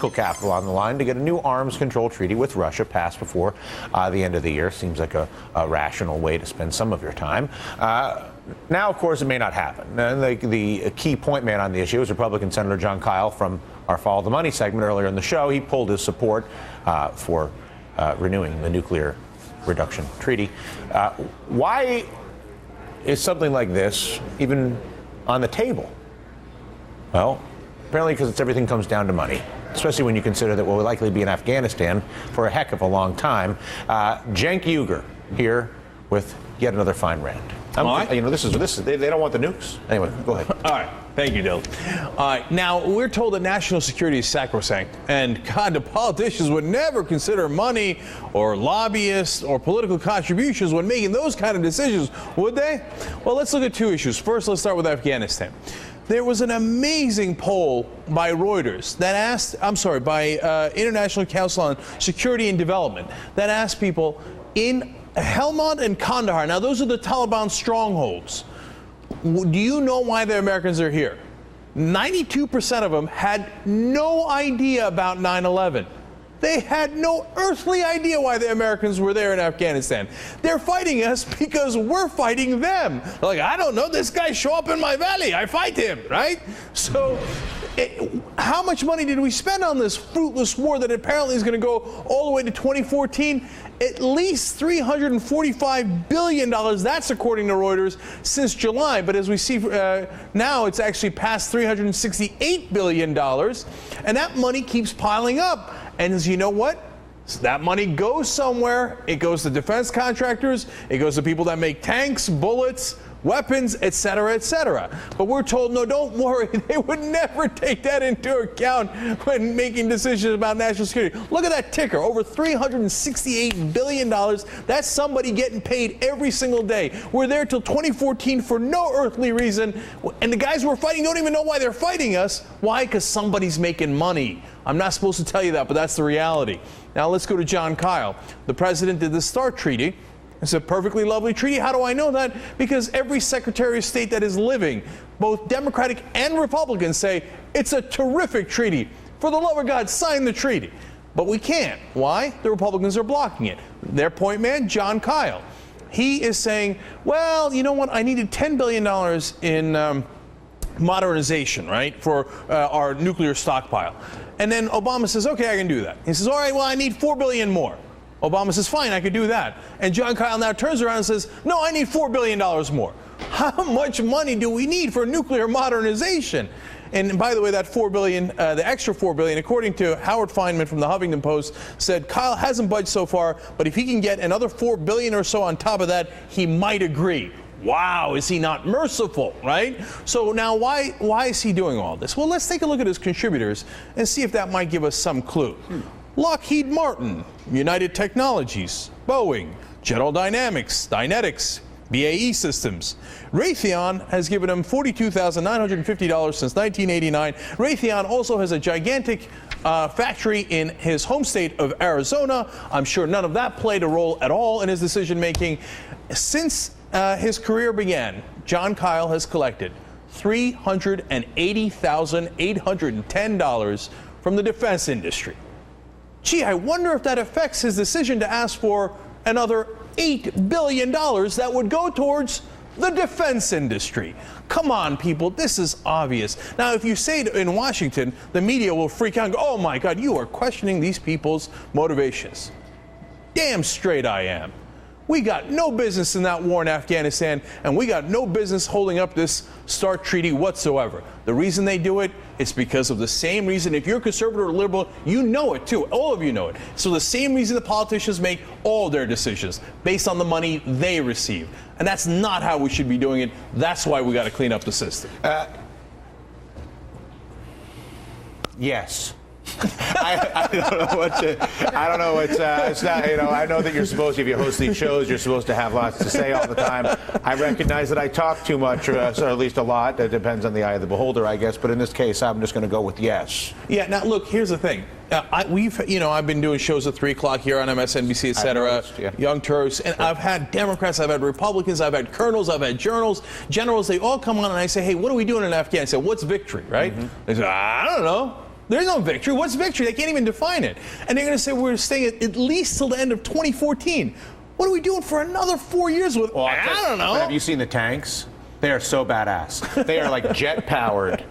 political capital on the line to get a new arms control treaty with Russia passed before the end of the year. Seems like a rational way to spend some of your time. Now, of course, it may not happen. And the key point man on the issue is Republican Senator Jon Kyl from our Follow the Money segment earlier in the show. He pulled his support for renewing the nuclear reduction treaty. Why is something like this even on the table? Well, apparently because everything comes down to money, especially when you consider that we'll likely be in Afghanistan for a heck of a long time. Cenk Uygur here with yet another fine rant. You know, this is they don't want the nukes. Anyway, go ahead. All right. Thank you, Dylan. All right. Now, we're told that national security is sacrosanct, and God, the politicians would never consider money or lobbyists or political contributions when making those kind of decisions, would they? Well, let's look at two issues. First, let's start with Afghanistan. There was an amazing poll by Reuters that asked, by International Council on Security and Development, that asked people in Helmand and Kandahar. Now, those are the Taliban strongholds. Do you know why the Americans are here? 92% of them had no idea about 9/11. They had no earthly idea why the Americans were there in Afghanistan. They're fighting us because we're fighting them. They're like, I don't know, this guy show up in my valley, I fight him, right? So how much money did we spend on this fruitless war that apparently is going to go all the way to 2014? At least $345 billion, that's according to Reuters, since July. But as we see now, it's actually past $368 billion. And that money keeps piling up. And as you know what? That money goes somewhere. It goes to defense contractors. It goes to people that make tanks, bullets, weapons, et cetera, but we're told, no, don't worry, they would never take that into account when making decisions about national security. Look at that ticker, over $368 billion. That's somebody getting paid every single day. We're there till 2014 for no earthly reason, and the guys we're fighting don't even know why they're fighting us. Why? Because somebody's making money. I'm not supposed to tell you that, but that's the reality. Now let's go to Jon Kyl. The president did the START treaty. It's a perfectly lovely treaty. How do I know that? Because every Secretary of State that is living, both Democratic and Republican, say it's a terrific treaty. For the love of God, sign the treaty. But we can't. Why? The Republicans are blocking it. Their point man, Jon Kyl, he is saying, well, you know what? I needed $10 billion in modernization, right, for our nuclear stockpile. And then Obama says, okay, I can do that. He says, all right, well, I need $4 billion more. Obama says, fine, I could do that. And Jon Kyl now turns around and says, no, I need $4 billion more. How much money do we need for nuclear modernization? And by the way, that $4 billion, the extra $4 billion, according to Howard Feynman from the Huffington Post, said Kyl hasn't budged so far, but if he can get another $4 billion or so on top of that, he might agree. Wow, is he not merciful, right? So now why is he doing all this? Well, let's take a look at his contributors and see if that might give us some clue. Lockheed Martin, United Technologies, Boeing, General Dynamics, Dynetics, BAE Systems. Raytheon has given him $42,950 since 1989. Raytheon also has a gigantic factory in his home state of Arizona. I'm sure none of that played a role at all in his decision making. Since his career began, Jon Kyl has collected $380,810 from the defense industry. Gee, I wonder if that affects his decision to ask for another $8 billion that would go towards the defense industry. Come on, people, this is obvious. Now, if you say it in Washington, the media will freak out and go, oh my God, you are questioning these people's motivations. Damn straight I am. We got no business in that war in Afghanistan, and we got no business holding up this START treaty whatsoever. The reason they do it, it's because of the same reason. If you're conservative or liberal, you know it too. All of you know it. So the same reason the politicians make all their decisions, based on the money they receive. And that's not how we should be doing it. That's why we got to clean up the system. Yes. I don't know what it's not, you know, I know that you're supposed to, if you host these shows, you're supposed to have lots to say all the time. I recognize that I talk too much, or at least a lot. It depends on the eye of the beholder, I guess. But in this case, I'm just going to go with yes. Yeah. Now, look, here's the thing. I've been doing shows at 3 o'clock here on MSNBC, et cetera, Young Turks, and I've had Democrats, I've had Republicans, I've had colonels, I've had generals, they all come on and I say, hey, what are we doing in Afghanistan? What's victory, right? They say, I don't know. There's no victory. What's victory? They can't even define it. And they're going to say we're staying at least till the end of 2014. What are we doing for another 4 years with? Well, I don't know. Have you seen the tanks? They are so badass. They are like jet powered.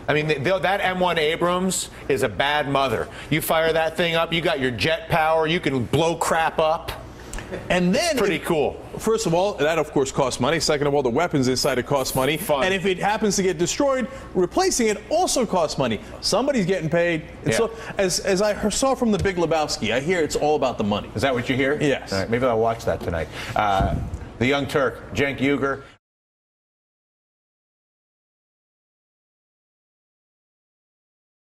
I mean, that M1 Abrams is a bad mother. You fire that thing up, you got your jet power, you can blow crap up. And then, pretty cool. First of all, that of course costs money. Second of all, the weapons inside it cost money. Fun. And if it happens to get destroyed, replacing it also costs money. Somebody's getting paid. And so, as I saw from The Big Lebowski, I hear it's all about the money. Is that what you hear? Yes. All right, maybe I'll watch that tonight. The Young Turk, Cenk Uygur.